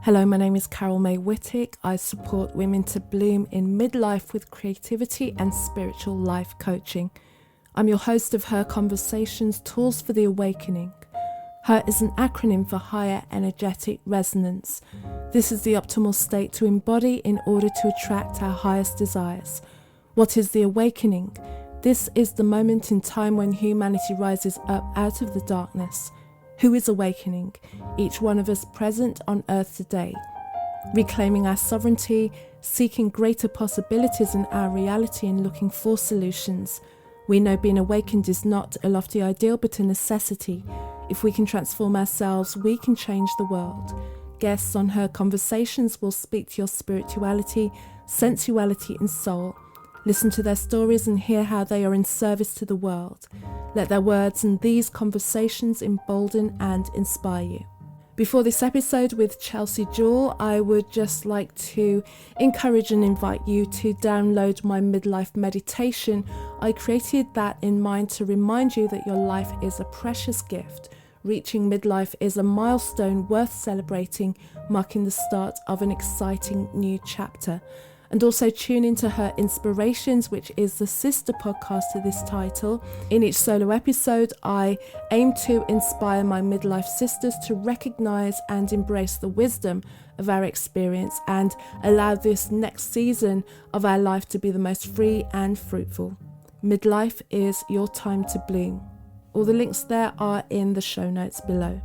Hello, my name is Carol May Whittick. I support women to bloom in midlife with creativity and spiritual life coaching. I'm your host of Her Conversations, Tools for the Awakening. Her is an acronym for Higher Energetic Resonance. This is the optimal state to embody in order to attract our highest desires. What is the awakening? This is the moment in time when humanity rises up out of the darkness. Who is awakening? Each one of us present on earth today. Reclaiming our sovereignty, seeking greater possibilities in our reality and looking for solutions. We know being awakened is not a lofty ideal but a necessity. If we can transform ourselves, we can change the world. Guests on Her Conversations will speak to your spirituality, sensuality and soul. Listen to their stories and hear how they are in service to the world. Let their words and these conversations embolden and inspire you. Before this episode with Chelsea Jewell, I would just like to encourage and invite you to download my midlife meditation. I created that in mind to remind you that your life is a precious gift. Reaching midlife is a milestone worth celebrating, marking the start of an exciting new chapter. And also tune into Her Inspirations, which is the sister podcast to this title. In each solo episode, I aim to inspire my midlife sisters to recognize and embrace the wisdom of our experience and allow this next season of our life to be the most free and fruitful. Midlife is your time to bloom. All the links there are in the show notes below.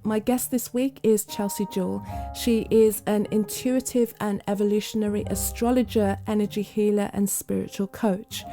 My guest this week is Chelsea Jewell. She is an intuitive and evolutionary astrologer, energy healer, and spiritual coach.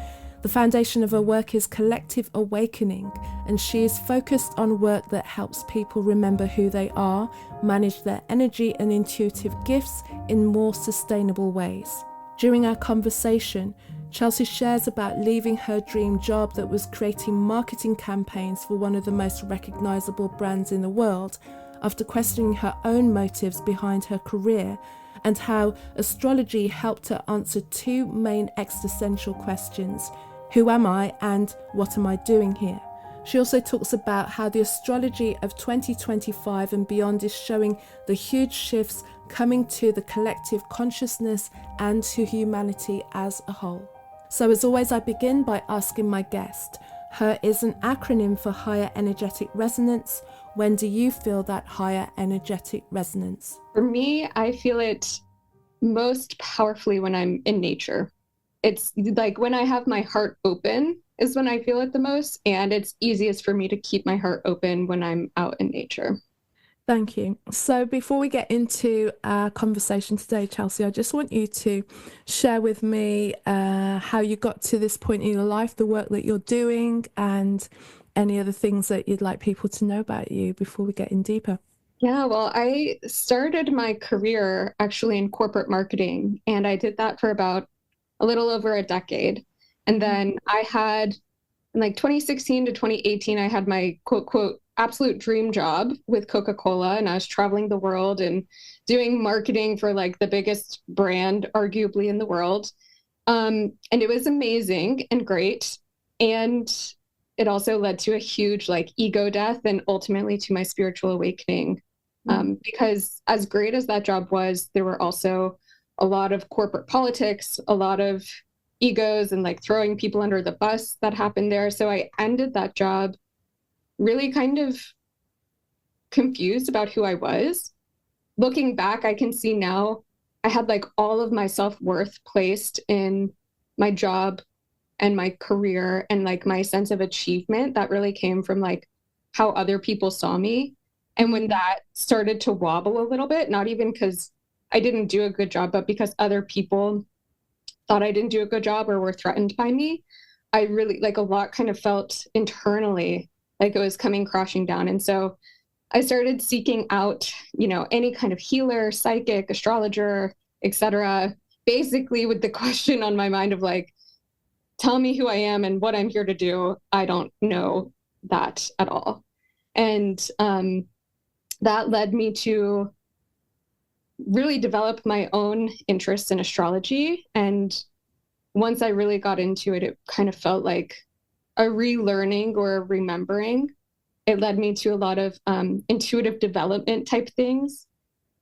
The foundation of her work is collective awakening, and she is focused on work that helps people remember who they are, manage their energy and intuitive gifts in more sustainable ways. During our conversation, Chelsea shares about leaving her dream job that was creating marketing campaigns for one of the most recognisable brands in the world after questioning her own motives behind her career, and how astrology helped her answer two main existential questions: who am I and what am I doing here? She also talks about how the astrology of 2025 and beyond is showing the huge shifts coming to the collective consciousness and to humanity as a whole. So as always, I begin by asking my guest. Her is an acronym for Higher Energetic Resonance. When do you feel that higher energetic resonance? For me, I feel it most powerfully when I'm in nature. It's like when I have my heart open is when I feel it the most, and it's easiest for me to keep my heart open when I'm out in nature. Thank you. So before we get into our conversation today, Chelsea, I just want you to share with me how you got to this point in your life, the work that you're doing, and any other things that you'd like people to know about you before we get in deeper. Yeah, well, I started my career actually in corporate marketing, and I did that for about a little over a decade. And then I had, in like 2016 to 2018, I had my quote, absolute dream job with Coca-Cola, and I was traveling the world and doing marketing for like the biggest brand arguably in the world. And it was amazing and great. And it also led to a huge like ego death and ultimately to my spiritual awakening. Because as great as that job was, there were also a lot of corporate politics, a lot of egos and like throwing people under the bus that happened there. So I ended that job really kind of confused about who I was. Looking back, I can see now I had like all of my self-worth placed in my job and my career, and like my sense of achievement that really came from like how other people saw me. And when that started to wobble a little bit, not even because I didn't do a good job, but because other people thought I didn't do a good job or were threatened by me, I really like a lot kind of felt internally like it was coming crashing down. And so I started seeking out, any kind of healer, psychic, astrologer, etc., basically with the question on my mind of like, tell me who I am and what I'm here to do. I don't know that at all. And that led me to really develop my own interest in astrology. And once I really got into it, it kind of felt like a relearning or a remembering. It led me to a lot of intuitive development type things.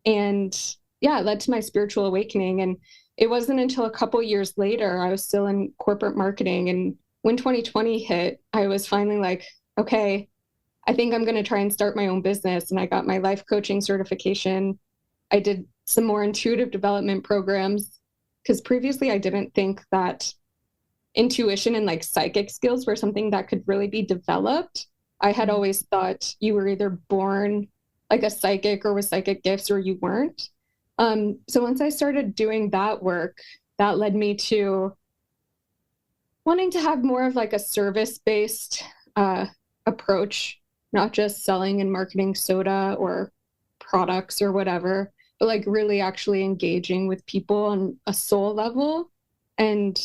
And yeah, it led to my spiritual awakening. And it wasn't until a couple years later, I was still in corporate marketing. And when 2020 hit, I was finally like, okay, I think I'm going to try and start my own business. And I got my life coaching certification. I did some more intuitive development programs because previously I didn't think that intuition and like psychic skills were something that could really be developed. I had always thought you were either born like a psychic or with psychic gifts or you weren't. So once I started doing that work, that led me to wanting to have more of like a service-based approach, not just selling and marketing soda or products or whatever, but like really actually engaging with people on a soul level and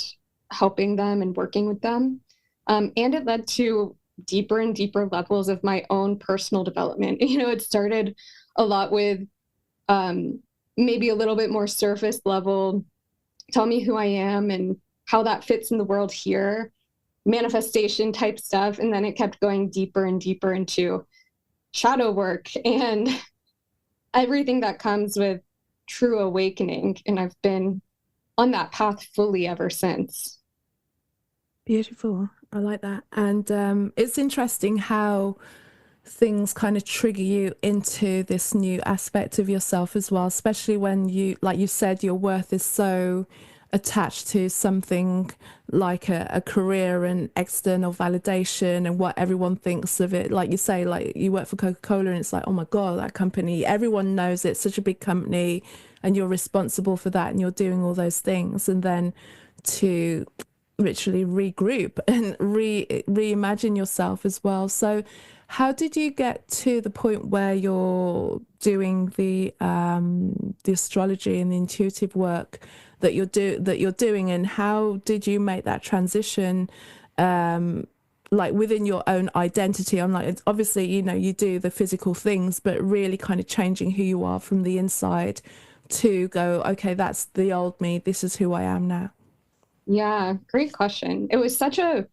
helping them and working with them. And it led to deeper and deeper levels of my own personal development. You know, it started a lot with maybe a little bit more surface level, tell me who I am and how that fits in the world here, manifestation type stuff. And then it kept going deeper and deeper into shadow work and everything that comes with true awakening. And I've been on that path fully ever since. Beautiful. I like that. And it's interesting how things kind of trigger you into this new aspect of yourself as well, especially when you, like you said, your worth is so attached to something like a career and external validation and what everyone thinks of it. Like you say, like you work for Coca-Cola and it's like, oh my God, that company, everyone knows it's such a big company and you're responsible for that and you're doing all those things. And then to literally regroup and reimagine yourself as well. So how did you get to the point where you're doing the astrology and the intuitive work that you're doing, and how did you make that transition, like within your own identity? I'm like, it's obviously, you know, you do the physical things, but really kind of changing who you are from the inside to go, okay, that's the old me. This is who I am now. Yeah, great question. It was such a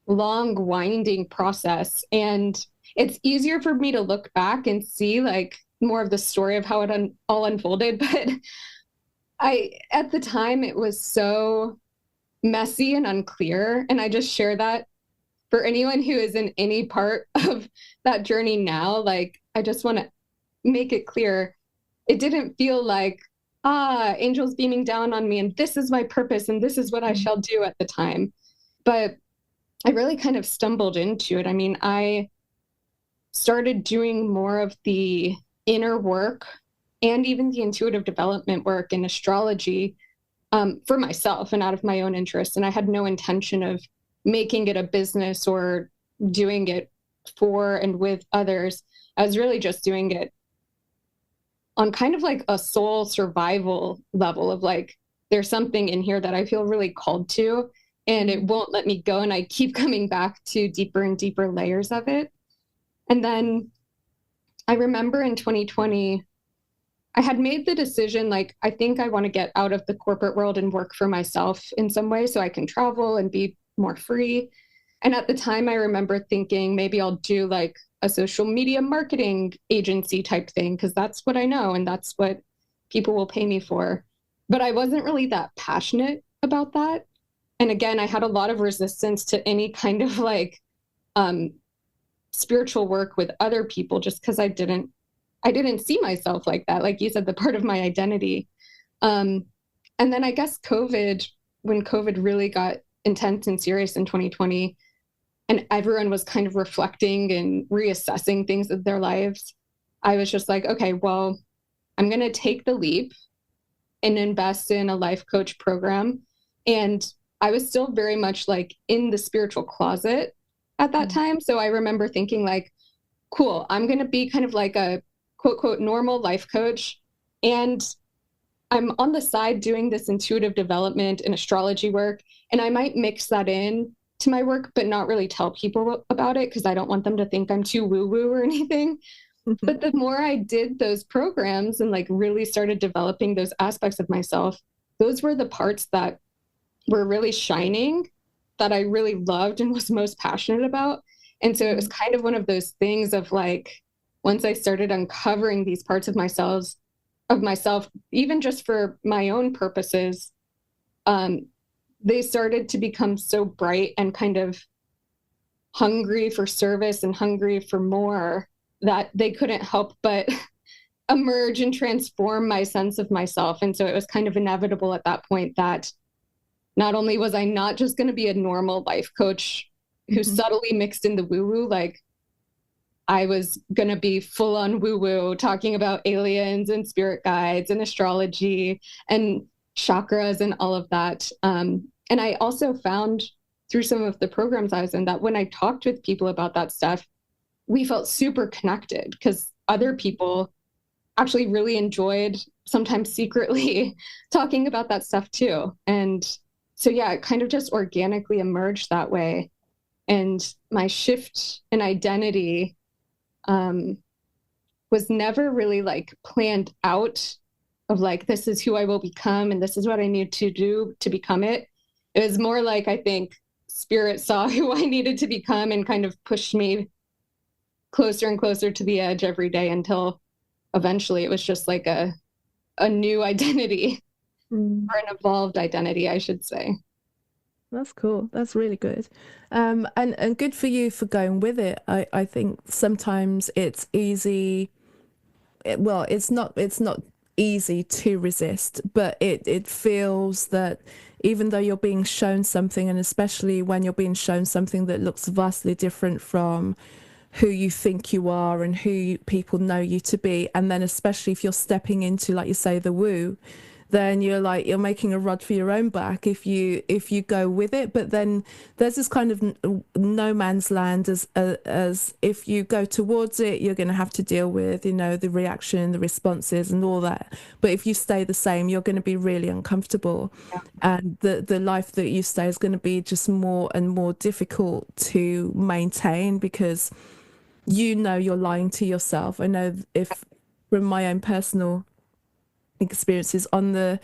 long, winding process. And it's easier for me to look back and see like more of the story of how it all unfolded. But at the time, it was so messy and unclear. And I just share that for anyone who is in any part of that journey now. Like, I just want to make it clear. It didn't feel like, angels beaming down on me and this is my purpose and this is what I shall do at the time. But I really kind of stumbled into it. I mean, I started doing more of the inner work and even the intuitive development work in astrology for myself and out of my own interest. And I had no intention of making it a business or doing it for and with others. I was really just doing it on kind of like a soul survival level of like, there's something in here that I feel really called to, and it won't let me go. And I keep coming back to deeper and deeper layers of it. And then I remember in 2020, I had made the decision, like, I think I want to get out of the corporate world and work for myself in some way so I can travel and be more free. And at the time, I remember thinking maybe I'll do like a social media marketing agency type thing, because that's what I know and that's what people will pay me for. But I wasn't really that passionate about that. And again, I had a lot of resistance to any kind of like spiritual work with other people just because I didn't see myself like that. Like you said, the part of my identity. And then I guess when COVID really got intense and serious in 2020, and everyone was kind of reflecting and reassessing things of their lives, I was just like, okay, well, I'm going to take the leap and invest in a life coach program. And I was still very much like in the spiritual closet at that time. So I remember thinking like, cool, I'm going to be kind of like a quote, quote, normal life coach. And I'm on the side doing this intuitive development and astrology work. And I might mix that in to my work, but not really tell people about it because I don't want them to think I'm too woo-woo or anything. But the more I did those programs and like really started developing those aspects of myself, those were the parts that were really shining, that I really loved and was most passionate about. And so it was kind of one of those things of like, once I started uncovering these parts of of myself, even just for my own purposes, they started to become so bright and kind of hungry for service and hungry for more that they couldn't help but emerge and transform my sense of myself. And so it was kind of inevitable at that point that not only was I not just going to be a normal life coach who subtly mixed in the woo-woo, like I was going to be full on woo-woo, talking about aliens and spirit guides and astrology and chakras and all of that. And I also found through some of the programs I was in that when I talked with people about that stuff, we felt super connected because other people actually really enjoyed, sometimes secretly, talking about that stuff too. And so, yeah, it kind of just organically emerged that way. And my shift in identity was never really like planned out of like, this is who I will become and this is what I need to do to become it. It was more like, I think spirit saw who I needed to become and kind of pushed me closer and closer to the edge every day until eventually it was just like a new identity or an evolved identity, I should say. That's cool. That's really good. And good for you for going with it. I think sometimes it's easy. Well, it's not easy to resist, but it feels that even though you're being shown something, and especially when you're being shown something that looks vastly different from who you think you are and who people know you to be, and then especially if you're stepping into, like you say, the woo, then you're making a rod for your own back if you go with it. But then there's this kind of no man's land as if you go towards it, you're going to have to deal with, the reaction, the responses and all that. But if you stay the same, you're going to be really uncomfortable. Yeah. And the life that you stay is going to be just more and more difficult to maintain because you're lying to yourself. I know if from my own personal experiences on the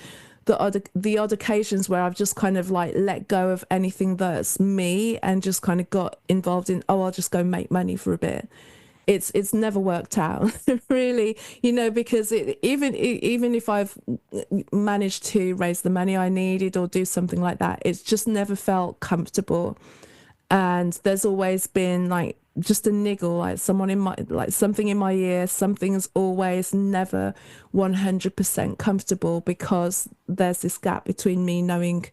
odd occasions where I've just kind of like let go of anything that's me and just kind of got involved in, I'll just go make money for a bit. It's never worked out really, because even if I've managed to raise the money I needed or do something like that, it's just never felt comfortable. And there's always been like just a niggle, like something in my ear. Something's always never 100% comfortable because there's this gap between me knowing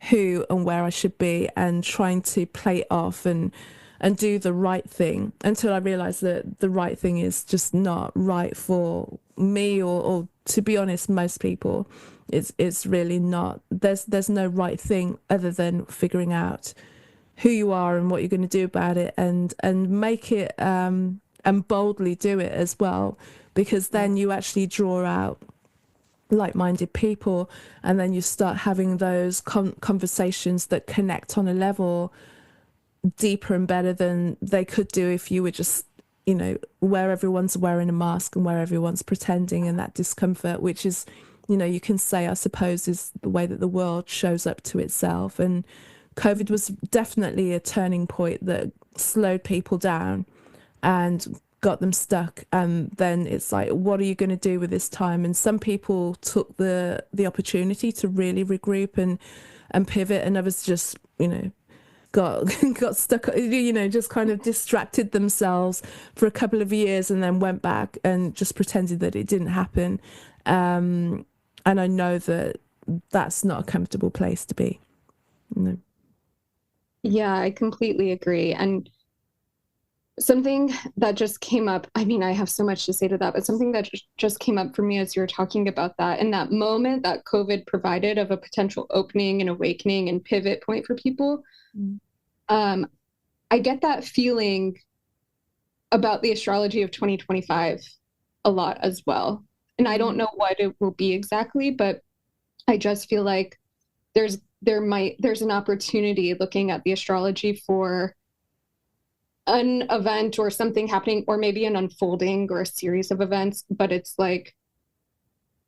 who and where I should be and trying to play it off and do the right thing until I realize that the right thing is just not right for me or to be honest, most people. It's really not. There's no right thing other than figuring out who you are and what you're going to do about it and make it and boldly do it as well, because then you actually draw out like-minded people and then you start having those conversations that connect on a level deeper and better than they could do if you were just where everyone's wearing a mask and where everyone's pretending, and that discomfort, which is you can say, I suppose, is the way that the world shows up to itself. And COVID was definitely a turning point that slowed people down and got them stuck. And then it's like, what are you going to do with this time? And some people took the opportunity to really regroup and pivot, and others just, got stuck, just kind of distracted themselves for a couple of years and then went back and just pretended that it didn't happen. And I know that that's not a comfortable place to be. Yeah, I completely agree. And something that just came up, I mean, I have so much to say to that, but something that just came up for me as you were talking about that, in that moment that COVID provided of a potential opening and awakening and pivot point for people, I get that feeling about the astrology of 2025 a lot as well. And I don't know what it will be exactly, but I just feel like there's an opportunity looking at the astrology for an event or something happening, or maybe an unfolding or a series of events. But it's like,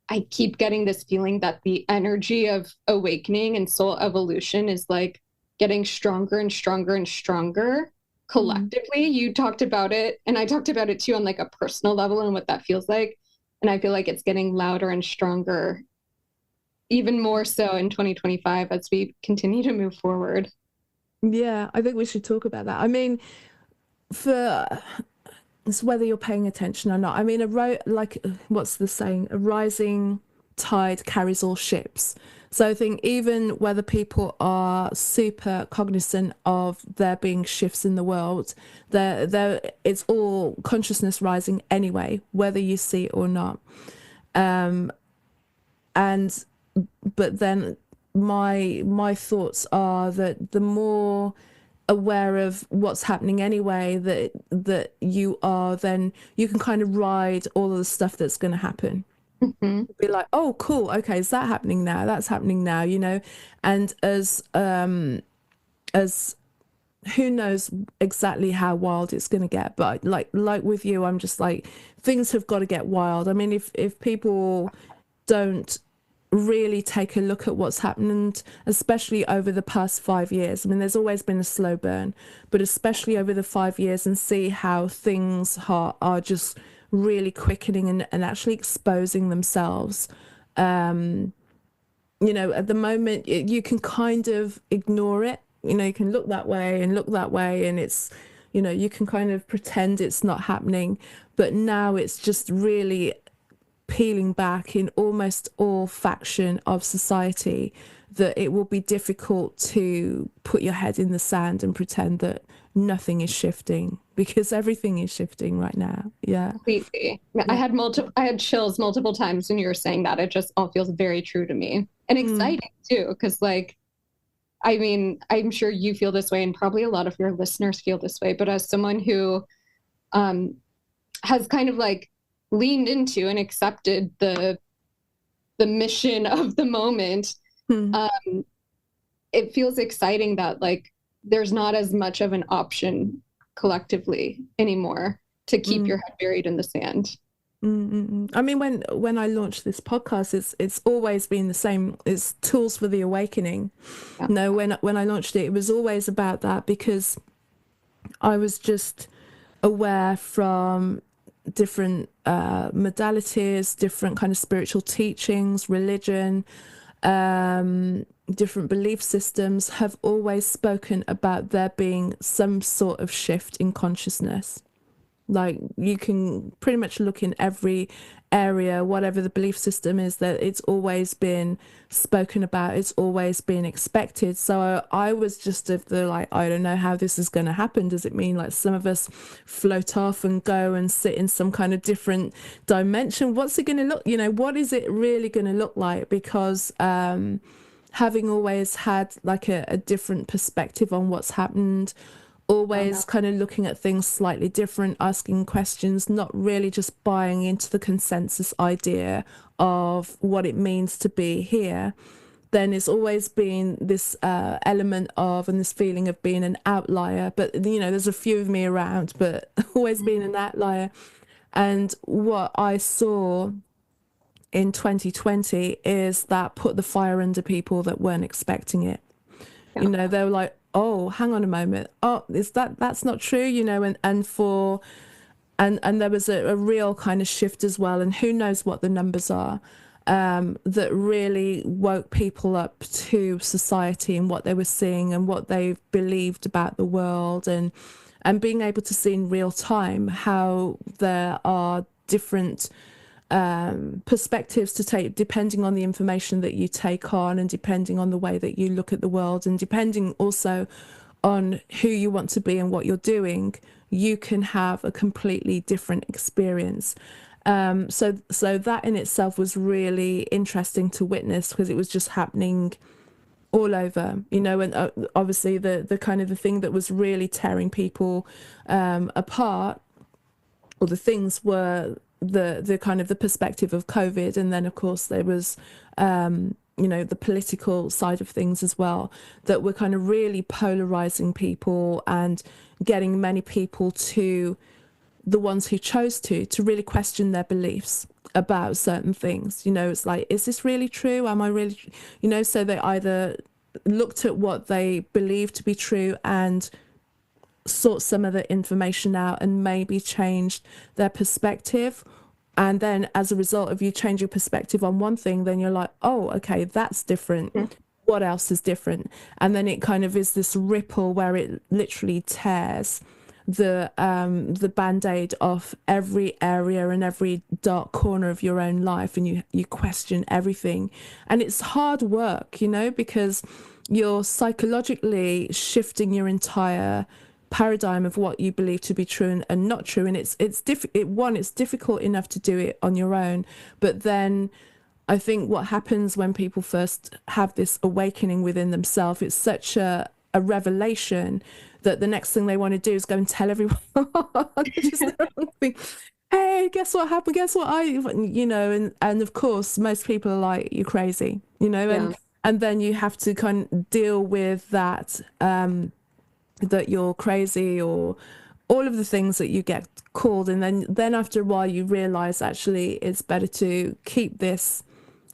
I keep getting this feeling that the energy of awakening and soul evolution is like getting stronger and stronger and stronger collectively. You talked about it, and I talked about it too on like a personal level and what that feels like. And I feel like it's getting louder and stronger, even more so in 2025 as we continue to move forward. Yeah, I think we should talk about that. I mean, for it's whether you're paying attention or not. I mean, like what's the saying? A rising tide carries all ships. So I think even whether people are super cognizant of there being shifts in the world, it's all consciousness rising anyway, whether you see it or not. Um, and but then my thoughts are that the more aware of what's happening anyway that you are, then you can kind of ride all of the stuff that's going to happen. Mm-hmm. Be like, oh cool, okay, is that happening now, that's happening now, and as who knows exactly how wild it's going to get, but like with you, I'm just like, things have got to get wild. I mean, if people don't really take a look at what's happened, especially over the past 5 years. I mean, there's always been a slow burn, but especially over the 5 years, and see how things are just really quickening and actually exposing themselves. At the moment, you can kind of ignore it. You can look that way and look that way, and it's, you can kind of pretend it's not happening. But now it's just really peeling back in almost all faction of society, that it will be difficult to put your head in the sand and pretend that nothing is shifting, because everything is shifting right now. Yeah. Completely. Yeah, Yeah. I had chills multiple times when you were saying that. It just all feels very true to me and Mm. exciting too, because like, I mean, I'm sure you feel this way, and probably a lot of your listeners feel this way. But as someone who um, has kind of like leaned into and accepted the mission of the moment, Mm. um, it feels exciting that like there's not as much of an option collectively anymore to keep Mm. your head buried in the sand. I mean, when I launched this podcast, it's always been the same. It's tools for the awakening. Yeah. No, when I launched it, it was always about that, because I was just aware from different modalities, different kind of spiritual teachings, religion, different belief systems have always spoken about there being some sort of shift in consciousness. Like, you can pretty much look in every area, whatever the belief system is, that it's always been spoken about, it's always been expected. So I was just of the like, I don't know how this is going to happen. Does it mean like some of us float off and go and sit in some kind of different dimension? What's it going to look, what is it really going to look like? Because having always had like a different perspective on what's happened, always kind of looking at things slightly different, asking questions, not really just buying into the consensus idea of what it means to be here, then it's always been this element of, and this feeling of being an outlier. But, there's a few of me around, but always being an outlier. And what I saw in 2020 is that put the fire under people that weren't expecting it. Yeah. They were like, oh, hang on a moment, oh, that's not true, and there was a real kind of shift as well, and who knows what the numbers are, that really woke people up to society and what they were seeing and what they believed about the world, and being able to see in real time how there are different perspectives to take depending on the information that you take on, and depending on the way that you look at the world, and depending also on who you want to be and what you're doing, you can have a completely different experience. So that in itself was really interesting to witness, because it was just happening all over, and obviously the kind of the thing that was really tearing people apart, or the things were the kind of the perspective of COVID, and then of course there was the political side of things as well, that were kind of really polarizing people and getting many people, to the ones who chose to really question their beliefs about certain things. It's like, is this really true? Am I really, so they either looked at what they believed to be true and sought some of the information out and maybe changed their perspective, And then as a result of you change your perspective on one thing, then you're like, oh, okay, that's different. What else is different? And then it kind of is this ripple where it literally tears the band-aid off every area and every dark corner of your own life, and you question everything. And it's hard work, you know, because you're psychologically shifting your entire paradigm of what you believe to be true and not true. And it's difficult enough to do it on your own, but then I think what happens when people first have this awakening within themselves, it's such a revelation that the next thing they want to do is go and tell everyone just the wrong thing. Hey, guess what happened? Guess what you know, and of course most people are like, you're crazy, you know, and then you have to kind of deal with that, that you're crazy or all of the things that you get called. And then after a while you realize actually it's better to keep this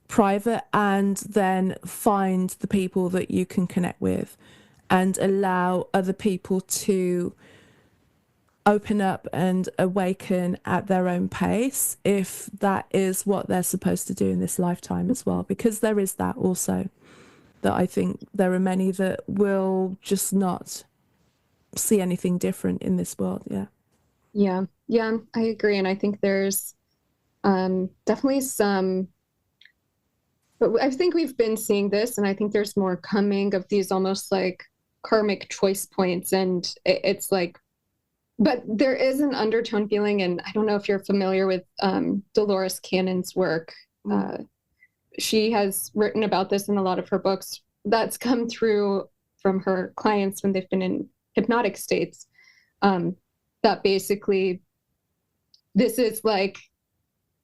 private and then find the people that you can connect with and allow other people to open up and awaken at their own pace, if that is what they're supposed to do in this lifetime as well. Because there is that also, that I think there are many that will just not see anything different in this world. Yeah, I agree. And I think there's definitely some, but I think we've been seeing this, and I think there's more coming of these almost like karmic choice points. And it's like, but there is an undertone feeling, and I don't know if you're familiar with Dolores Cannon's work. She has written about this in a lot of her books. That's come through from her clients when they've been in hypnotic states. That basically this is like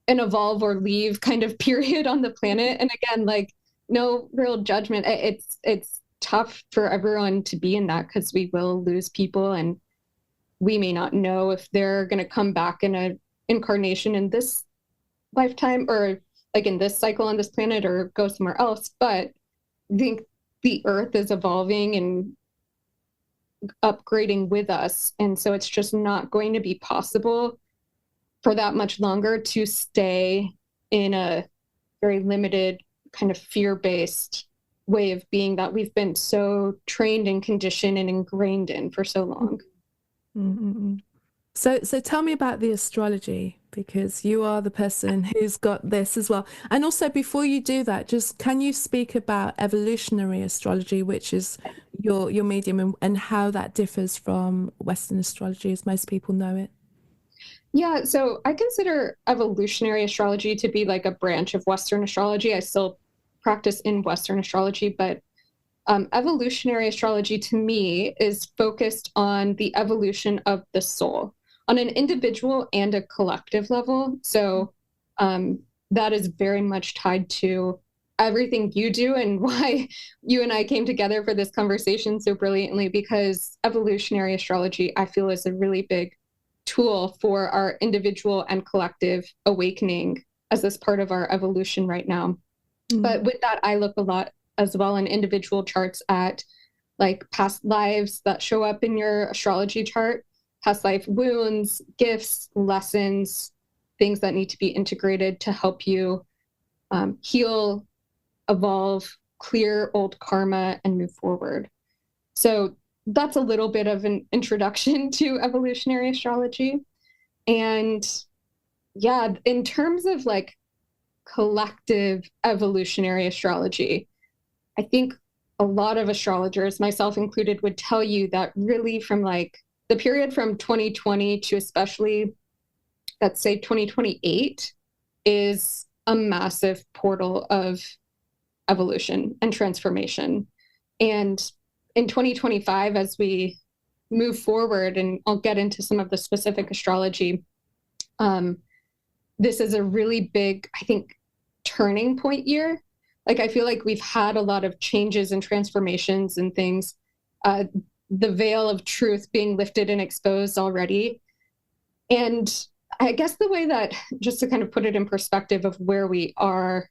an evolve or leave kind of period on the planet. And again, like no real judgment. It's tough for everyone to be in that, because we will lose people, and we may not know if they're going to come back in a incarnation in this lifetime, or like in this cycle on this planet, or go somewhere else. But I think the earth is evolving and upgrading with us. And so it's just not going to be possible for that much longer to stay in a very limited kind of fear-based way of being that we've been so trained and conditioned and ingrained in for so long. Mm-hmm. So tell me about the astrology, because you are the person who's got this as well. And also, before you do that, just can you speak about evolutionary astrology, which is your medium, and how that differs from Western astrology as most people know it? Yeah, so I consider evolutionary astrology to be like a branch of Western astrology. I still practice in Western astrology, but evolutionary astrology to me is focused on the evolution of the soul on an individual and a collective level. So that is very much tied to everything you do, and why you and I came together for this conversation so brilliantly, because evolutionary astrology, I feel, is a really big tool for our individual and collective awakening as this part of our evolution right now. But with that, I look a lot as well in individual charts at like past lives that show up in your astrology chart, past life wounds, gifts, lessons, things that need to be integrated to help you heal, evolve, clear old karma, and move forward. So that's a little bit of an introduction to evolutionary astrology. And yeah, in terms of like collective evolutionary astrology, I think a lot of astrologers, myself included, would tell you that really from like the period from 2020 to especially, let's say 2028, is a massive portal of evolution and transformation. And in 2025, as we move forward, and I'll get into some of the specific astrology, this is a really big, I think, turning point year. Like, I feel like we've had a lot of changes and transformations and things, the veil of truth being lifted and exposed already. And I guess the way that, just to kind of put it in perspective of where we are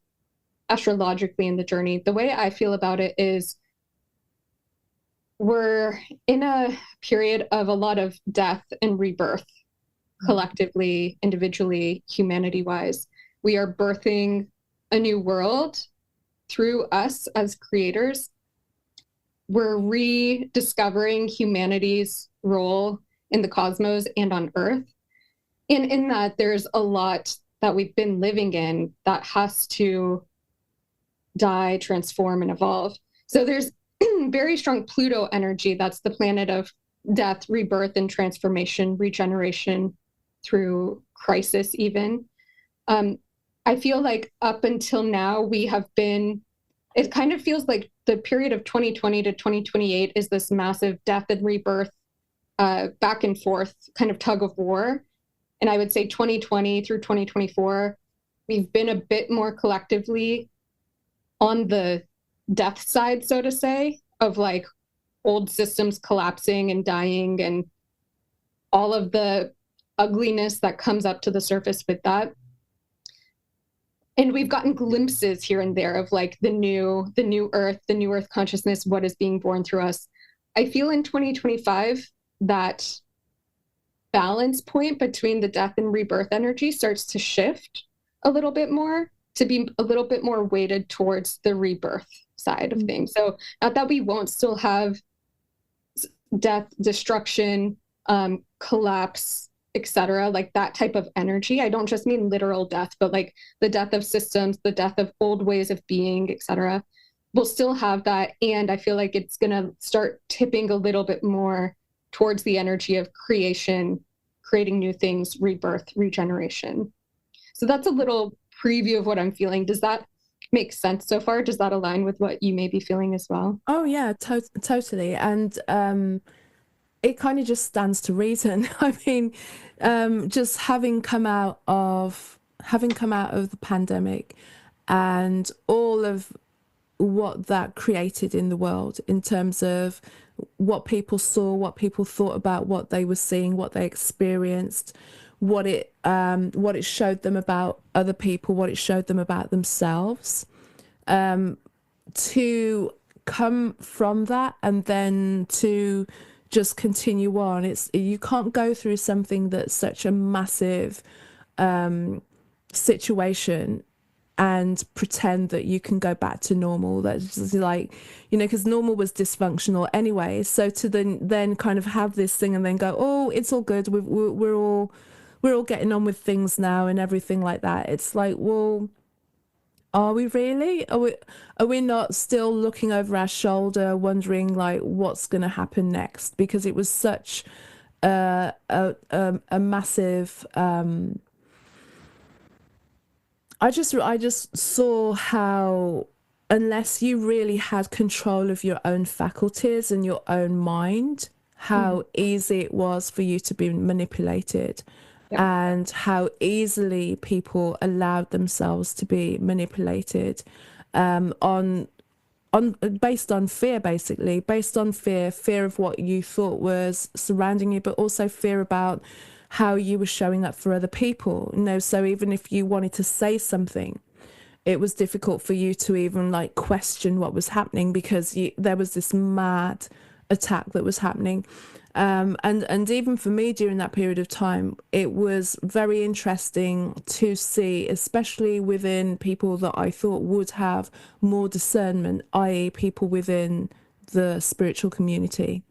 astrologically in the journey, the way I feel about it is we're in a period of a lot of death and rebirth, collectively, individually, humanity wise. We are birthing a new world through us as creators. We're rediscovering humanity's role in the cosmos and on Earth. And in that, there's a lot that we've been living in that has to die, transform, and evolve. So there's very strong Pluto energy. That's the planet of death, rebirth, and transformation, regeneration through crisis, even. I feel like up until now, we have been, it kind of feels like the period of 2020 to 2028 is this massive death and rebirth, back and forth kind of tug of war. And I would say 2020 through 2024, we've been a bit more collectively on the death side, so to say, of like old systems collapsing and dying and all of the ugliness that comes up to the surface with that. And we've gotten glimpses here and there of like the new earth, the new earth consciousness, what is being born through us. I feel in 2025 that balance point between the death and rebirth energy starts to shift a little bit more, to be a little bit more weighted towards the rebirth side of things. So not that we won't still have death, destruction, collapse, etc., like that type of energy. I don't just mean literal death, but like the death of systems, the death of old ways of being, etc. We'll still have that. And I feel like it's going to start tipping a little bit more towards the energy of creation, creating new things, rebirth, regeneration. So that's a little preview of what I'm feeling. Does that make sense so far? Does that align with what you may be feeling as well? Oh yeah, totally. And it kind of just stands to reason. I mean, just having come out of the pandemic and all of what that created in the world in terms of what people saw, what people thought about what they were seeing, what they experienced, what it showed them about other people, what it showed them about themselves. To come from that and then to just continue on, you can't go through something that's such a massive situation and pretend that you can go back to normal. That's just like, because normal was dysfunctional anyway. So to then kind of have this thing and then go, oh, it's all good. We're all getting on with things now and everything like that. It's like, well, are we really? Are we not still looking over our shoulder, wondering like what's going to happen next? Because it was such a massive. I just saw how unless you really had control of your own faculties and your own mind, how easy it was for you to be manipulated. Yeah. And how easily people allowed themselves to be manipulated on based on fear, basically, based on fear of what you thought was surrounding you, but also fear about how you were showing up for other people. So even if you wanted to say something, it was difficult for you to even like question what was happening because there was this mad attack that was happening. And even for me during that period of time, it was very interesting to see, especially within people that I thought would have more discernment, i.e. people within the spiritual community.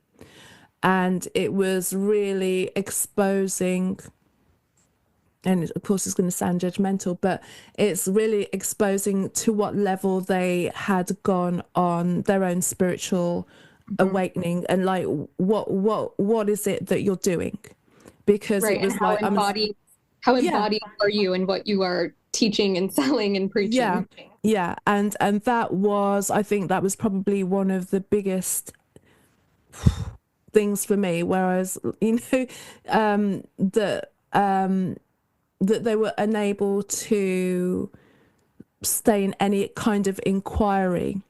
And it was really exposing, and of course it's going to sound judgmental, but it's really exposing to what level they had gone on their own spiritual awakening and like what is it that you're doing, because right. It was and how like how embodied are you in what you are teaching and selling and preaching? And that was, I think that was probably one of the biggest things for me, whereas that they were unable to stay in any kind of inquiry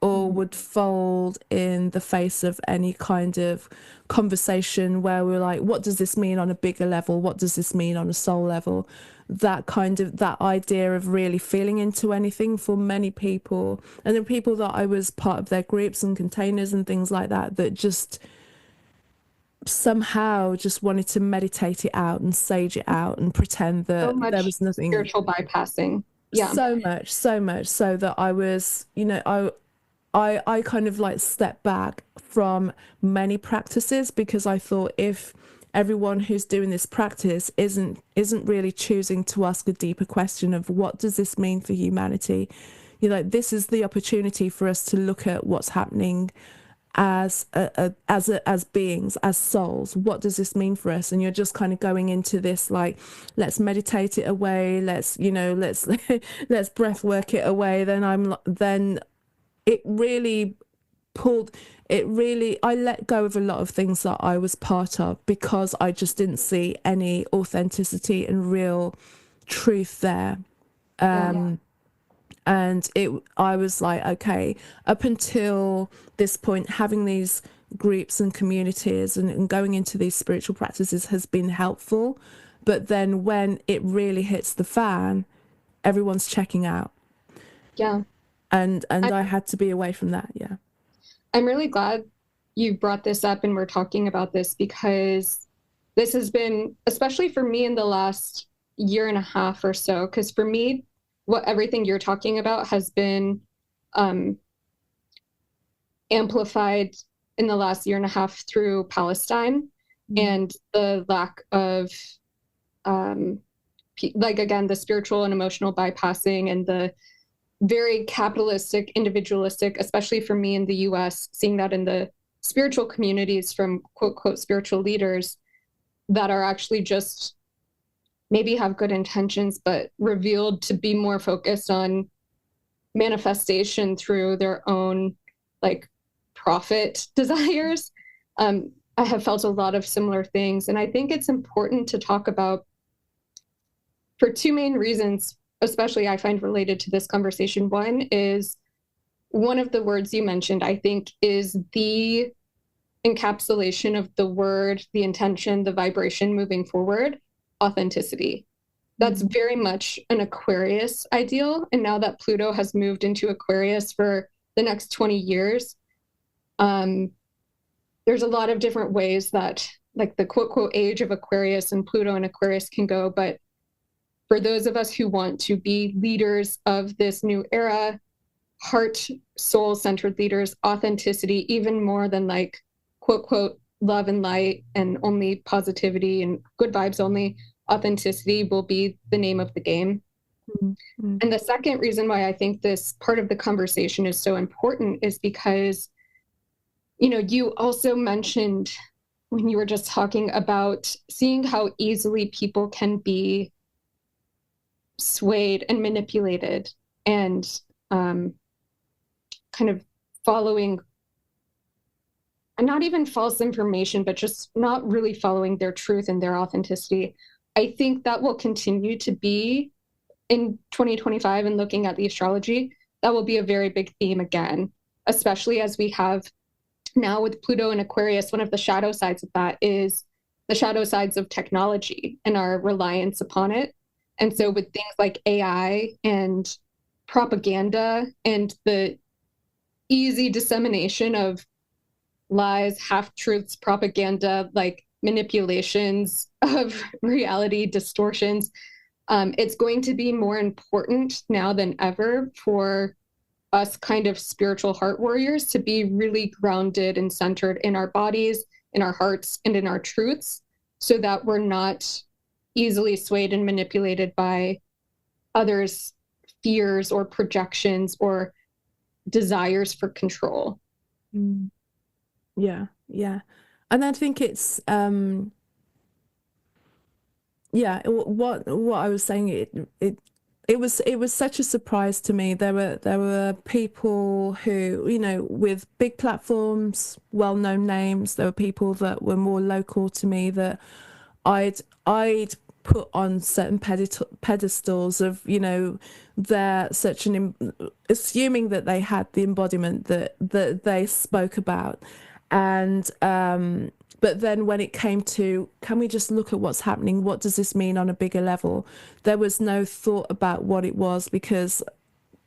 or would fold in the face of any kind of conversation where we're like, what does this mean on a bigger level? What does this mean on a soul level? That idea of really feeling into anything for many people, and the people that I was part of their groups and containers and things like that just somehow just wanted to meditate it out and sage it out and pretend So that there much was nothing. spiritual bypassing. Yeah. So much so that I was, I kind of like stepped back from many practices because I thought if everyone who's doing this practice isn't really choosing to ask a deeper question of what does this mean for humanity, this is the opportunity for us to look at what's happening as beings, as souls. What does this mean for us? And you're just kind of going into this like, let's meditate it away, let's let's breath work it away. Then it really I let go of a lot of things that I was part of because I just didn't see any authenticity and real truth there. Yeah. And I was like, okay, up until this point, having these groups and communities and going into these spiritual practices has been helpful. But then when it really hits the fan, everyone's checking out. Yeah. And I had to be away from that. Yeah. I'm really glad you brought this up and we're talking about this because this has been, especially for me in the last year and a half or so, because for me, what everything you're talking about has been amplified in the last year and a half through Palestine and the lack of, like, again, the spiritual and emotional bypassing and the very capitalistic, individualistic, especially for me in the US, seeing that in the spiritual communities from quote, quote, spiritual leaders that are actually just maybe have good intentions, but revealed to be more focused on manifestation through their own like profit desires. I have felt a lot of similar things. And I think it's important to talk about for two main reasons, especially I find related to this conversation. One is one of the words you mentioned, I think, is the encapsulation of the word, the intention, the vibration moving forward, authenticity. That's very much an Aquarius ideal. And now that Pluto has moved into Aquarius for the next 20 years, there's a lot of different ways that like the quote, quote, age of Aquarius and Pluto and Aquarius can go. But for those of us who want to be leaders of this new era, heart, soul centered leaders, authenticity, even more than like, quote, quote, love and light and only positivity and good vibes only, authenticity will be the name of the game. Mm-hmm. And the second reason why I think this part of the conversation is so important is because, you also mentioned when you were just talking about seeing how easily people can be swayed and manipulated and kind of following, and not even false information, but just not really following their truth and their authenticity. I think that will continue to be in 2025 and looking at the astrology, that will be a very big theme again, especially as we have now with Pluto and Aquarius. One of the shadow sides of that is the shadow sides of technology and our reliance upon it. And so with things like AI and propaganda and the easy dissemination of lies, half-truths, propaganda, like manipulations of reality, distortions, it's going to be more important now than ever for us kind of spiritual heart warriors to be really grounded and centered in our bodies, in our hearts, and in our truths, so that we're not easily swayed and manipulated by others' fears or projections or desires for control. Yeah. And I think it's what I was saying, it was such a surprise to me. There were people who, with big platforms, well-known names. There were people that were more local to me that I'd put on certain pedestals of, they're such assuming that they had the embodiment that they spoke about. And but then when it came to, can we just look at what's happening? What does this mean on a bigger level? There was no thought about what it was, because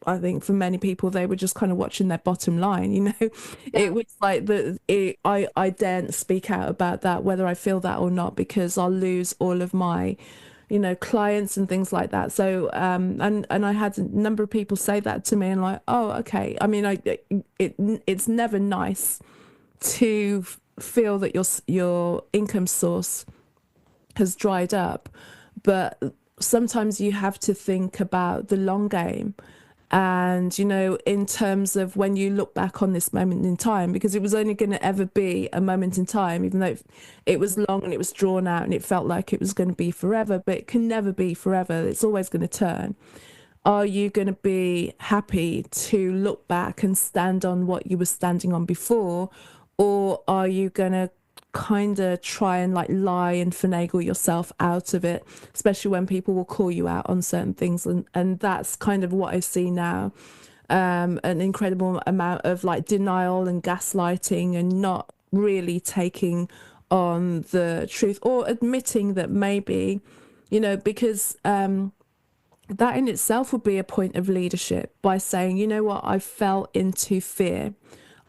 I think for many people, they were just kind of watching their bottom line, you know. It was like I daren't speak out about that, whether I feel that or not, because I'll lose all of my, you know, clients and things like that. So and I had a number of people say that to me, and like, oh, okay. I mean, it's never nice to feel that your income source has dried up, but sometimes you have to think about the long game. And, you know, in terms of when you look back on this moment in time, because it was only going to ever be a moment in time, even though it was long and it was drawn out and it felt like it was going to be forever, but it can never be forever. It's always going to turn. Are you going to be happy to look back and stand on what you were standing on before? Or are you going to kind of try and like lie and finagle yourself out of it, especially when people will call you out on certain things? And that's kind of what I see now. An incredible amount of like denial and gaslighting and not really taking on the truth or admitting that maybe, you know, because that in itself would be a point of leadership by saying, you know what, I fell into fear.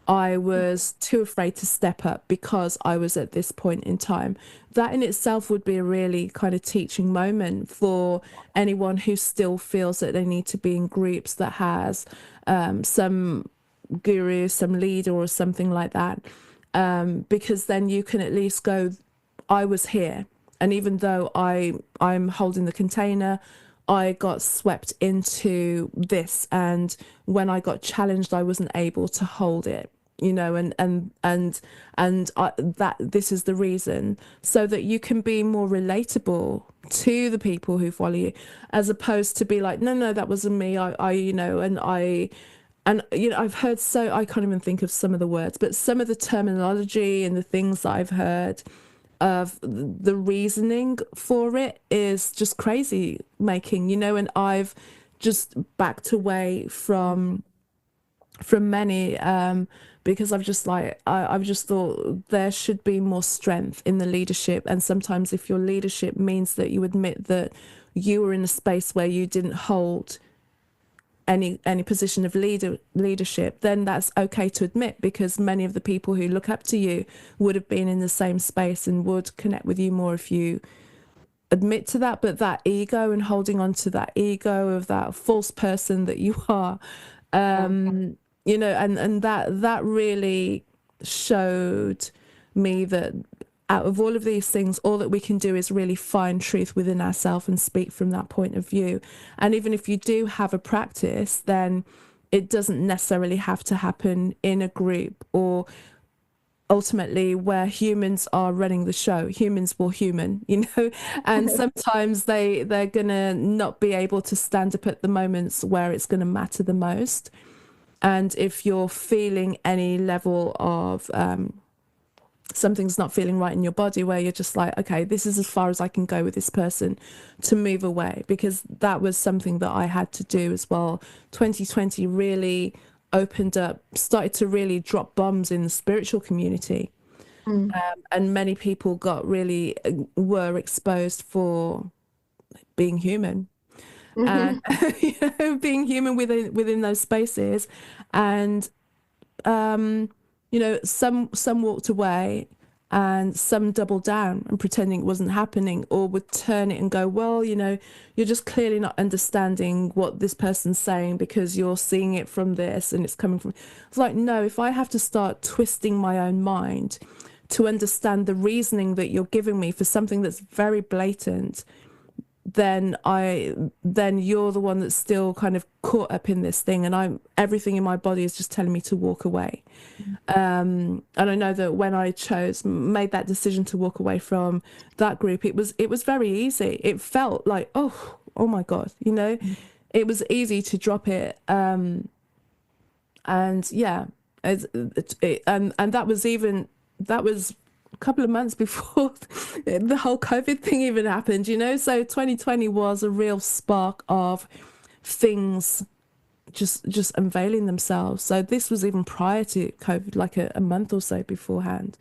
I was too afraid to step up because I was at this point in time. That in itself would be a really kind of teaching moment for anyone who still feels that they need to be in groups that has some guru, some leader or something like that. Because then you can at least go, I was here. And even though I'm holding the container, I got swept into this, and when I got challenged, I wasn't able to hold it, you know, that this is the reason, so that you can be more relatable to the people who follow you, as opposed to be like, no, that wasn't me. You know, and you know, I've heard, so I can't even think of some of the words, but some of the terminology and the things that I've heard of the reasoning for it is just crazy making, you know, and I've just backed away from many because I've just like I've just thought there should be more strength in the leadership. And sometimes if your leadership means that you admit that you were in a space where you didn't hold any position of leadership, then that's okay to admit, because many of the people who look up to you would have been in the same space and would connect with you more if you admit to that. But that ego and holding on to that ego of that false person that you are, you know, and that really showed me that out of all of these things, all that we can do is really find truth within ourselves and speak from that point of view. And even if you do have a practice, then it doesn't necessarily have to happen in a group, or ultimately where humans are running the show. Humans will human, you know, and sometimes they're gonna not be able to stand up at the moments where it's gonna matter the most. And if you're feeling any level of something's not feeling right in your body, where you're just like, okay, this is as far as I can go with this person, to move away, because that was something that I had to do as well. 2020 really opened up, started to really drop bombs in the spiritual community. And many people were exposed for being human. And you know, being human within those spaces. And you know, some walked away, and some doubled down and pretending it wasn't happening, or would turn it and go, well, you know, you're just clearly not understanding what this person's saying because you're seeing it from this and it's coming from. It's like, no, if I have to start twisting my own mind to understand the reasoning that you're giving me for something that's very blatant, then you're the one that's still kind of caught up in this thing, and everything in my body is just telling me to walk away. And I know that when I made that decision to walk away from that group, it was very easy. It felt like, oh my God, you know, it was easy to drop it. And yeah, and that was a couple of months before the whole COVID thing even happened, you know. So 2020 was a real spark of things just unveiling themselves. So this was even prior to COVID, like a month or so beforehand.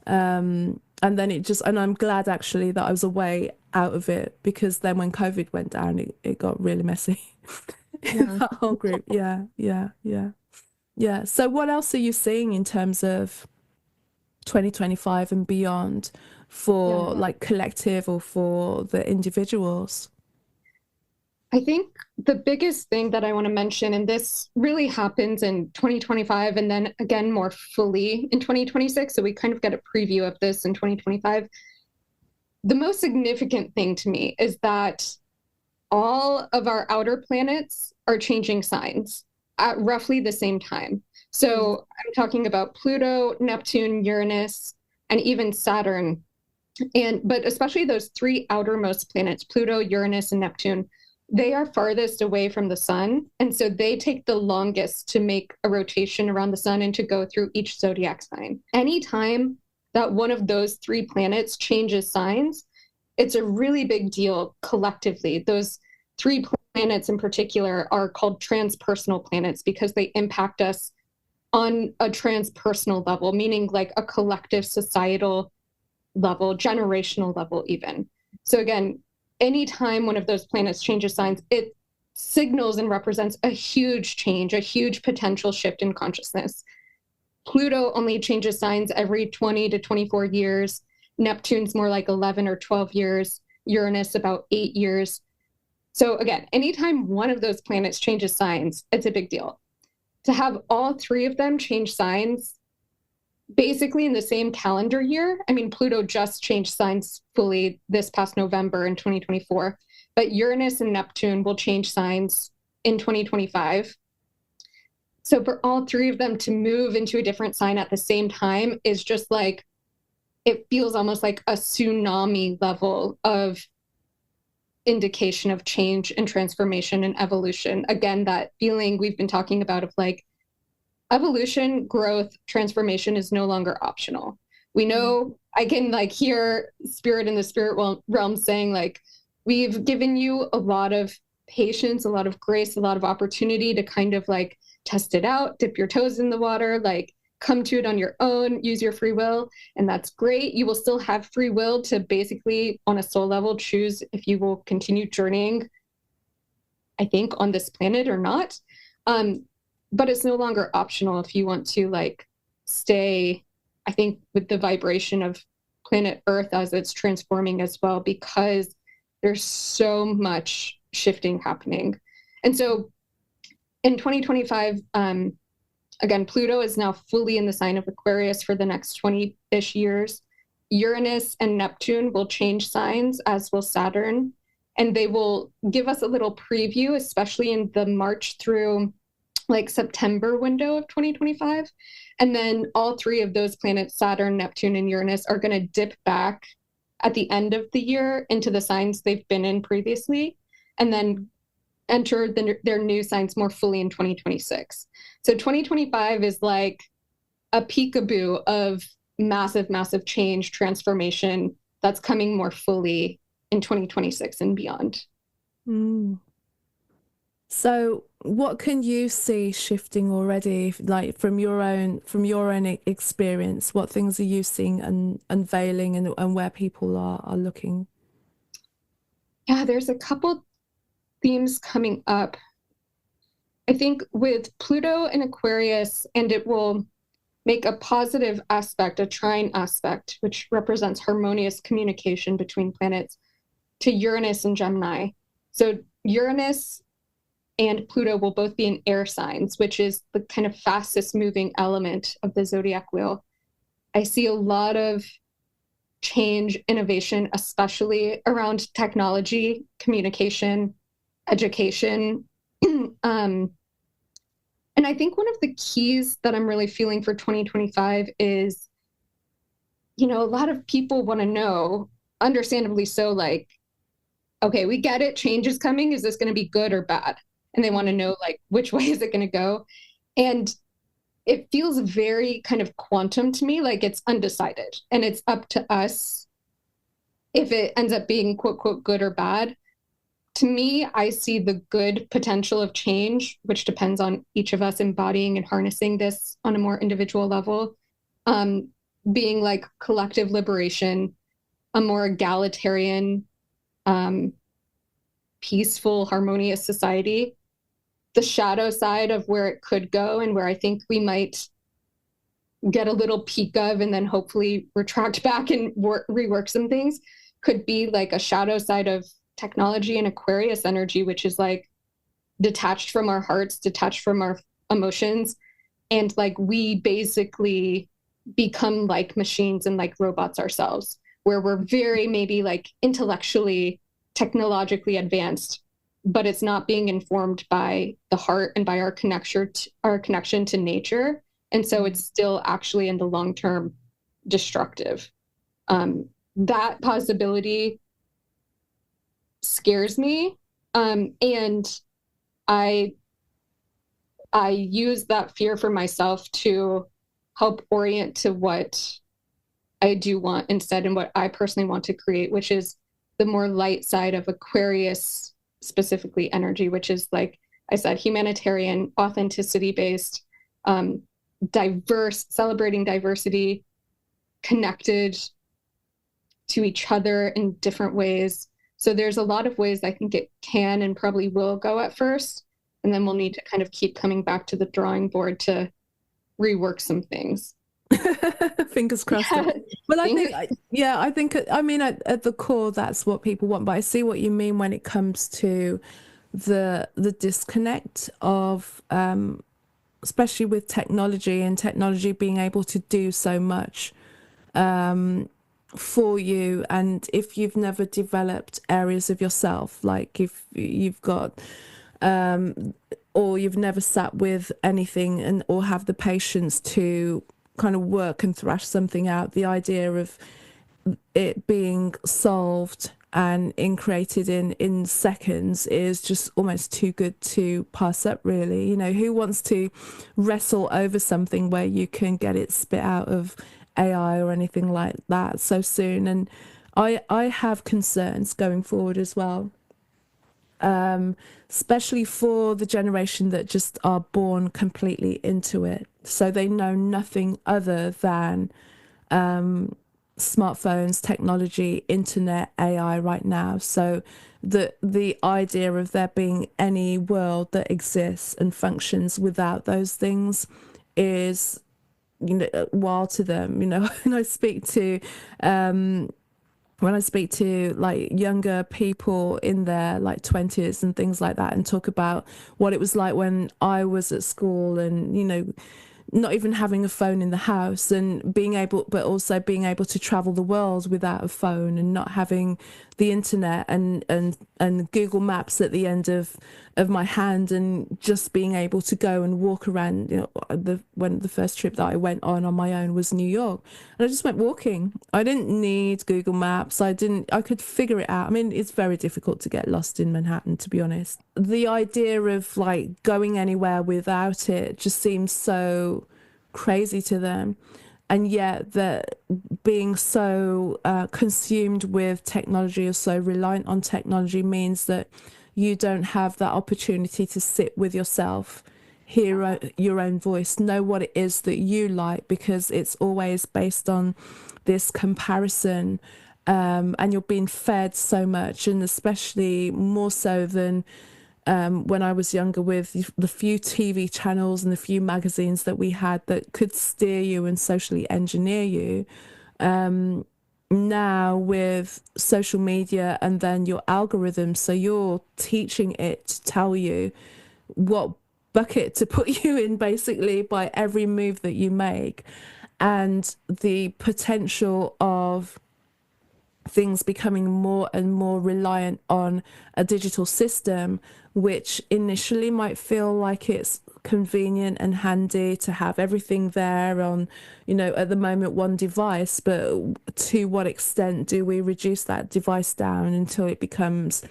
And then and I'm glad actually that I was away out of it, because then when COVID went down, it got really messy. Yeah. That whole group. Yeah, yeah, yeah. Yeah. So what else are you seeing in terms of 2025 and beyond for Yeah. like collective or for the individuals? I think the biggest thing that I want to mention, and this really happens in 2025 and then again more fully in 2026. So we kind of get a preview of this in 2025. The most significant thing to me is that all of our outer planets are changing signs at roughly the same time. Mm. So I'm talking about Pluto, Neptune, Uranus, and even Saturn. But especially those three outermost planets, Pluto, Uranus, and Neptune, they are farthest away from the sun. And so they take the longest to make a rotation around the sun and to go through each zodiac sign. Anytime that one of those three planets changes signs, it's a really big deal collectively. Those three planets in particular are called transpersonal planets because they impact us on a transpersonal level, meaning like a collective societal level, generational level, even. So, again, anytime one of those planets changes signs, it signals and represents a huge change, a huge potential shift in consciousness. Pluto only changes signs every 20 to 24 years. Neptune's more like 11 or 12 years. Uranus, about 8 years. So, again, anytime one of those planets changes signs, it's a big deal. To have all three of them change signs basically in the same calendar year. I mean, Pluto just changed signs fully this past November in 2024, but Uranus and Neptune will change signs in 2025. So for all three of them to move into a different sign at the same time is just like, it feels almost like a tsunami level of indication of change and transformation and evolution. Again, that feeling we've been talking about of like, evolution, growth, transformation is no longer optional. We know I can like hear spirit in the spirit realm saying like, we've given you a lot of patience, a lot of grace, a lot of opportunity to kind of like test it out, dip your toes in the water, like come to it on your own, use your free will. And that's great. You will still have free will to basically on a soul level choose if you will continue journeying, I think, on this planet or not. Um, but it's no longer optional if you want to like stay, I think, with the vibration of planet Earth as it's transforming as well, because there's so much shifting happening. And so in 2025, again, Pluto is now fully in the sign of Aquarius for the next 20-ish years. Uranus and Neptune will change signs, as will Saturn, and they will give us a little preview, especially in the March through like September window of 2025. And then all three of those planets, Saturn, Neptune, and Uranus, are going to dip back at the end of the year into the signs they've been in previously, and then enter their new signs more fully in 2026. So 2025 is like a peekaboo of massive, massive change, transformation that's coming more fully in 2026 and beyond. Mm. So, what can you see shifting already, like from your own experience? What things are you seeing and unveiling, and where people are looking? Yeah, there's a couple themes coming up. I think with Pluto and Aquarius, and it will make a positive aspect, a trine aspect, which represents harmonious communication between planets, to Uranus and Gemini. So Uranus and Pluto will both be in air signs, which is the kind of fastest moving element of the zodiac wheel. I see a lot of change, innovation, especially around technology, communication, education. um, and I think one of the keys that I'm really feeling for 2025 is, a lot of people want to know, understandably so, like, okay, we get it, change is coming. Is this going to be good or bad? And they want to know, like, which way is it going to go? And it feels very kind of quantum to me, like it's undecided. And it's up to us if it ends up being quote, quote, good or bad. To me, I see the good potential of change, which depends on each of us embodying and harnessing this on a more individual level, um, being like collective liberation, a more egalitarian, um, peaceful, harmonious society. the shadow side of where it could go and where I think we might get a little peek of and then hopefully retract back and rework some things could be like a shadow side of technology and Aquarius energy, which is like detached from our hearts, detached from our emotions. And like we basically become like machines and like robots ourselves, where we're very maybe like intellectually, technologically advanced, but it's not being informed by the heart and by our connection to nature. And so it's still actually in the long term destructive. That possibility scares me. And I use that fear for myself to help orient to what I do want instead and what I personally want to create, which is the more light side of Aquarius, specifically energy, which is like I said, humanitarian, authenticity based, diverse, celebrating diversity, connected to each other in different ways. So there's a lot of ways I think it can and probably will go at first. And then we'll need to kind of keep coming back to the drawing board to rework some things. Fingers crossed. Yeah. Well, I think, I mean, at the core, that's what people want. But I see what you mean when it comes to the disconnect of, especially with technology and technology being able to do so much for you. And if you've never developed areas of yourself, like if you've got or you've never sat with anything and or have the patience to kind of work and thrash something out, the idea of it being solved and created in seconds is just almost too good to pass up, really. You know, who wants to wrestle over something where you can get it spit out of AI or anything like that so soon? And I have concerns going forward as well, especially for the generation that just are born completely into it. So they know nothing other than smartphones, technology, internet, AI right now. So the idea of there being any world that exists and functions without those things is, you know, wild to them. You know, when I speak to like younger people in their like 20s and things like that and talk about what it was like when I was at school and, you know, not even having a phone in the house and being able, but also being able to travel the world without a phone and not having the internet and Google Maps at the end of my hand and just being able to go and walk around. You know, when the first trip that I went on my own was New York, and I just went walking. I didn't need Google Maps. I could figure it out. I mean, it's very difficult to get lost in Manhattan, to be honest. The idea of like going anywhere without it just seems so crazy to them. And yet that being so consumed with technology or so reliant on technology means that you don't have that opportunity to sit with yourself, hear your own voice, know what it is that you like, because it's always based on this comparison, and you're being fed so much, and especially more so than when I was younger, with the few TV channels and the few magazines that we had that could steer you and socially engineer you. Now with social media and then your algorithms, so you're teaching it to tell you what bucket to put you in basically by every move that you make, and the potential of things becoming more and more reliant on a digital system, which initially might feel like it's convenient and handy to have everything there on, you know, at the moment one device, but to what extent do we reduce that device down until it becomes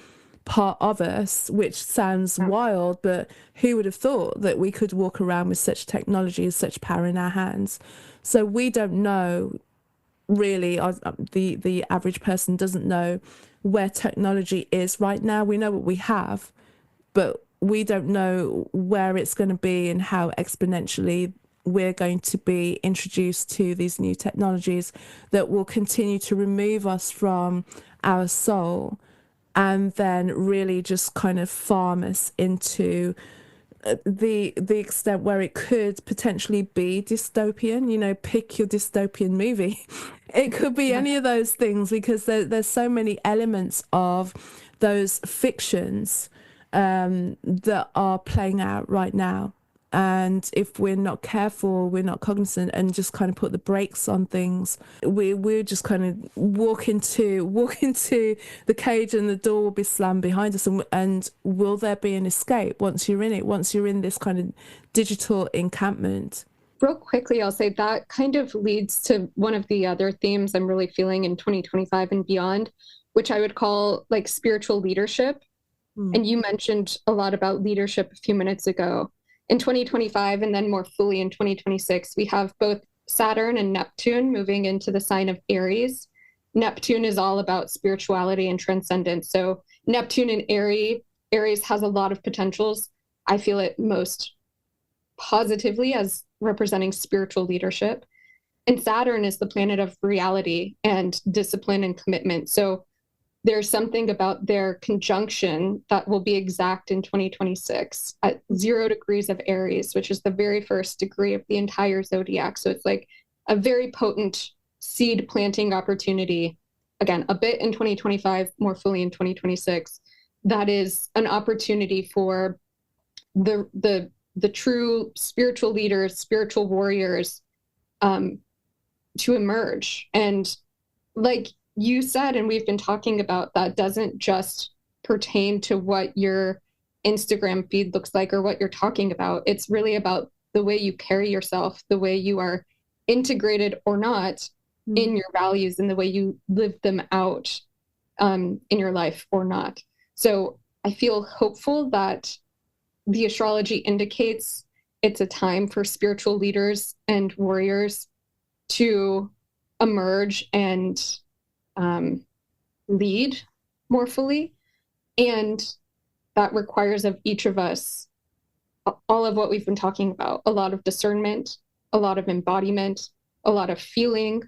part of us, which sounds wild, but who would have thought that we could walk around with such technology and such power in our hands? So we don't know really, the average person doesn't know where technology is right now. We know what we have, but we don't know where it's going to be and how exponentially we're going to be introduced to these new technologies that will continue to remove us from our soul and then really just kind of farm us into the extent where it could potentially be dystopian. You know, pick your dystopian movie. It could be Yeah. any of those things, because there's so many elements of those fictions that are playing out right now. And if we're not careful, we're not cognizant, and just kind of put the brakes on things, we're just kind of walk into the cage, and the door will be slammed behind us. And will there be an escape once you're in it? Once you're in this kind of digital encampment? Real quickly, I'll say that kind of leads to one of the other themes I'm really feeling in 2025 and beyond, which I would call like spiritual leadership. Mm. And you mentioned a lot about leadership a few minutes ago. In 2025, and then more fully in 2026, we have both Saturn and Neptune moving into the sign of Aries. Neptune is all about spirituality and transcendence. So Neptune in Aries has a lot of potentials. I feel it most positively as representing spiritual leadership. And Saturn is the planet of reality and discipline and commitment. So there's something about their conjunction that will be exact in 2026 at 0 degrees of Aries, which is the very first degree of the entire zodiac. So it's like a very potent seed planting opportunity. Again, a bit in 2025, more fully in 2026. That is an opportunity for the true spiritual leaders, spiritual warriors, to emerge. And like you said, and we've been talking about, that doesn't just pertain to what your Instagram feed looks like or what you're talking about. It's really about the way you carry yourself, the way you are integrated or not in your values, and the way you live them out in your life or not. So I feel hopeful that the astrology indicates it's a time for spiritual leaders and warriors to emerge and lead more fully. And that requires of each of us all of what we've been talking about: a lot of discernment, a lot of embodiment, a lot of feeling,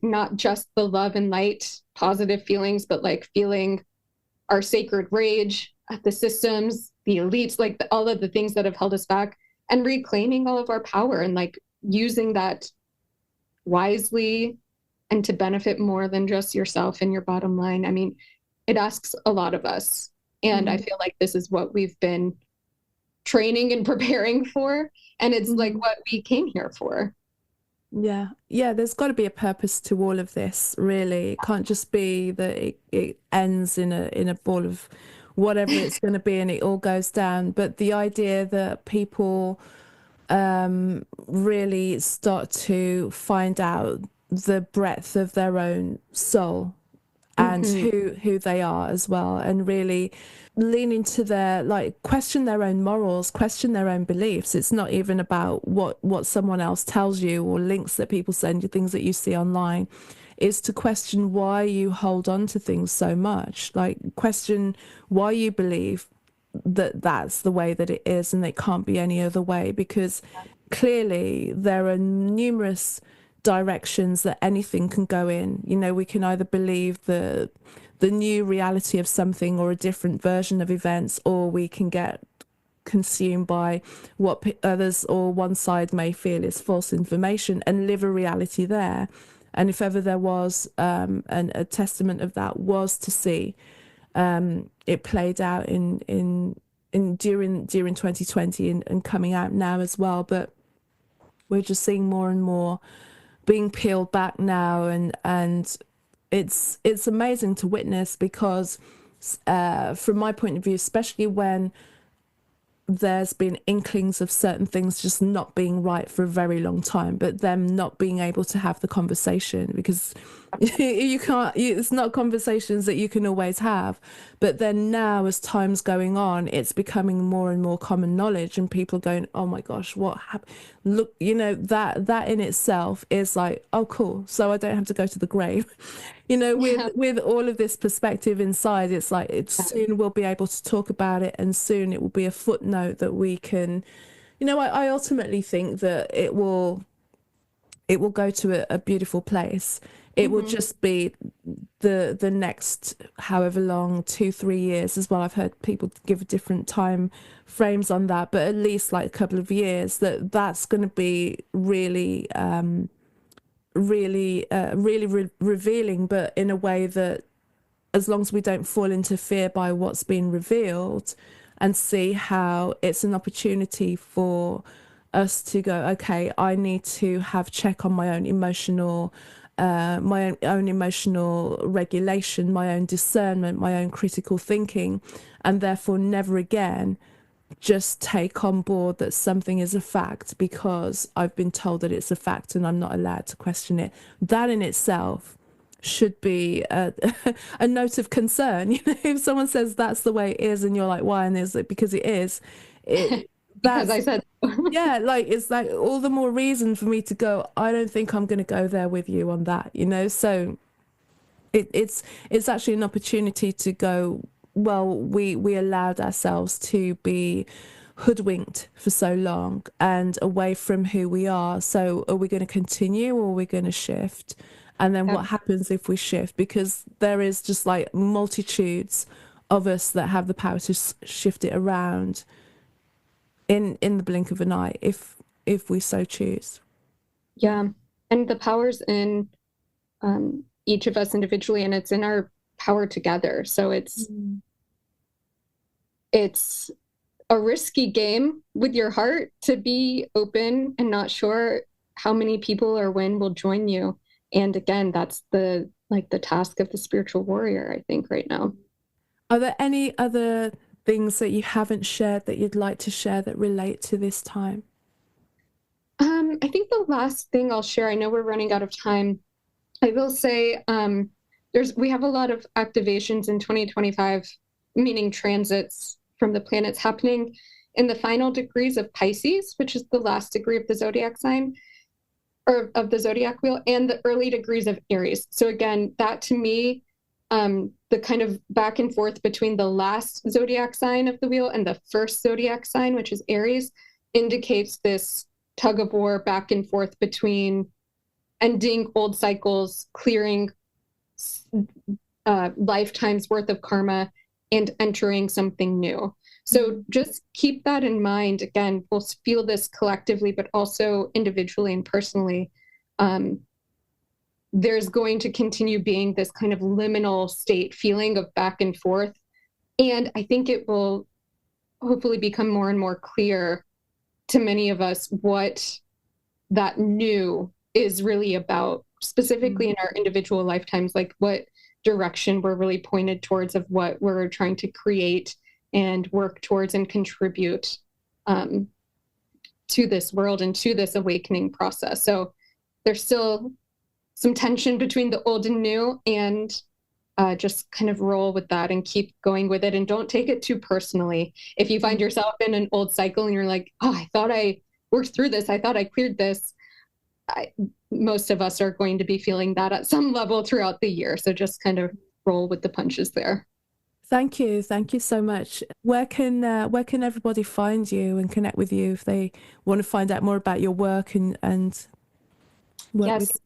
not just the love and light, positive feelings, but like feeling our sacred rage at the systems, the elites, like all of the things that have held us back, and reclaiming all of our power and like using that wisely and to benefit more than just yourself and your bottom line. I mean, it asks a lot of us. And I feel like this is what we've been training and preparing for. And it's like what we came here for. Yeah, yeah, there's got to be a purpose to all of this, really. It can't just be that it ends in a ball of whatever it's going to be and it all goes down. But the idea that people really start to find out the breadth of their own soul and Mm-hmm. who they are as well, and really lean into their, like, question their own morals, question their own beliefs. It's not even about what someone else tells you or links that people send you, things that you see online. It's to question why you hold on to things so much, like question why you believe that that's the way that it is and it can't be any other way, because clearly there are numerous directions that anything can go in. You know, we can either believe the new reality of something or a different version of events, or we can get consumed by what others or one side may feel is false information and live a reality there. And if ever there was a testament of that was to see, it played out in during 2020 and coming out now as well. But we're just seeing more and more being peeled back now, and it's amazing to witness, because from my point of view, especially when there's been inklings of certain things just not being right for a very long time, but them not being able to have the conversation, because you can't, it's not conversations that you can always have. But then now, as time's going on, it's becoming more and more common knowledge, and people going, oh my gosh, what happened? Look, you know, that in itself is like, oh cool, so I don't have to go to the grave. You know, Yeah. with all of this perspective inside, it's like soon we'll be able to talk about it, and soon it will be a footnote that we can, you know, I ultimately think that it will go to a beautiful place. It will just be the next however long, 2-3 years as well. I've heard people give different time frames on that, but at least like a couple of years, that's going to be really revealing, but in a way that, as long as we don't fall into fear by what's been revealed, and see how it's an opportunity for us to go, okay, I need to have check on my own emotional emotional regulation, my own discernment, my own critical thinking, and therefore never again just take on board that something is a fact because I've been told that it's a fact and I'm not allowed to question it. That in itself should be a note of concern. You know, if someone says that's the way it is and you're like, why? And is it because it is? Because I said yeah, like it's like all the more reason for me to go, I don't think I'm going to go there with you on that, you know? So it's actually an opportunity to go, well, we allowed ourselves to be hoodwinked for so long and away from who we are. So are we going to continue or are we going to shift? And then what happens if we shift? Because there is just like multitudes of us that have the power to shift it around in the blink of an eye, if we so choose. Yeah. And the power's in each of us individually, and it's in our power together. So it's a risky game with your heart to be open and not sure how many people or when will join you. And again, that's the task of the spiritual warrior, I think, right now. Are there any other things that you haven't shared that you'd like to share that relate to this time? I think the last thing I'll share, I know we're running out of time. I will say we have a lot of activations in 2025, meaning transits from the planets happening in the final degrees of Pisces, which is the last degree of the zodiac sign, or of the zodiac wheel, and the early degrees of Aries. So again, that to me, the kind of back and forth between the last zodiac sign of the wheel and the first zodiac sign, which is Aries, indicates this tug of war back and forth between ending old cycles, clearing lifetimes worth of karma, and entering something new. So just keep that in mind. Again, we'll feel this collectively, but also individually and personally. There's going to continue being this kind of liminal state feeling of back and forth. And I think it will hopefully become more and more clear to many of us what that new is really about, specifically in our individual lifetimes, like what direction we're really pointed towards of what we're trying to create and work towards and contribute to this world and to this awakening process. So there's still some tension between the old and new, and just kind of roll with that and keep going with it, and don't take it too personally. If you find yourself in an old cycle and you're like, oh, I thought I worked through this, I thought I cleared this, most of us are going to be feeling that at some level throughout the year. So just kind of roll with the punches there. Thank you so much. Where can everybody find you and connect with you if they want to find out more about your work and work? Yes,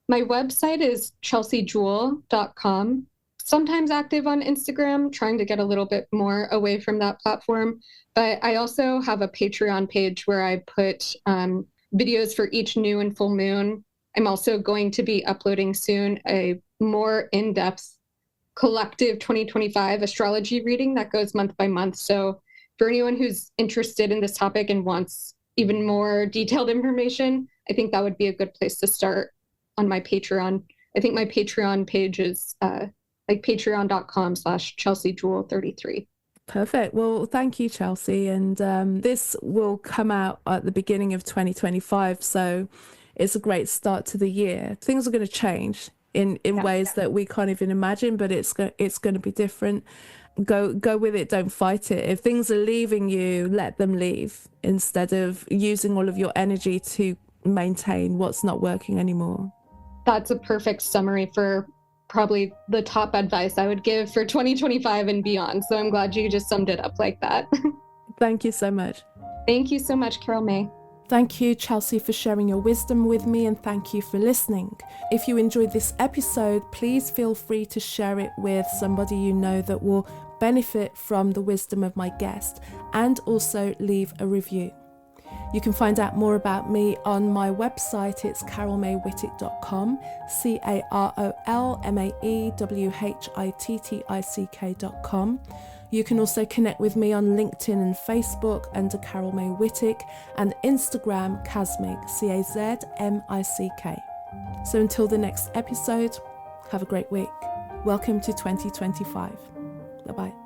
my website is chelseajewel.com. Sometimes active on Instagram, trying to get a little bit more away from that platform. But I also have a Patreon page where I put videos for each new and full moon. I'm also going to be uploading soon a more in-depth collective 2025 astrology reading that goes month by month. So for anyone who's interested in this topic and wants even more detailed information, I think that would be a good place to start on my Patreon. I think my Patreon page is like patreon.com/ChelseaJewel33. Perfect. Well, thank you, Chelsea. And this will come out at the beginning of 2025. So it's a great start to the year. Things are going to change in ways that we can't even imagine, but it's going to be different. Go with it. Don't fight it. If things are leaving you, let them leave instead of using all of your energy to maintain what's not working anymore. That's a perfect summary for probably the top advice I would give for 2025 and beyond. So I'm glad you just summed it up like that. Thank you so much. Thank you so much, Carol May. Thank you, Chelsea, for sharing your wisdom with me, and thank you for listening. If you enjoyed this episode, please feel free to share it with somebody you know that will benefit from the wisdom of my guest, and also leave a review. You can find out more about me on my website. It's carolmaywhittick.com, carolmaewhittick.com. You can also connect with me on LinkedIn and Facebook under Carol May Whittick, and Instagram Casmic, Cazmick. So until the next episode, have a great week. Welcome to 2025. Bye-bye.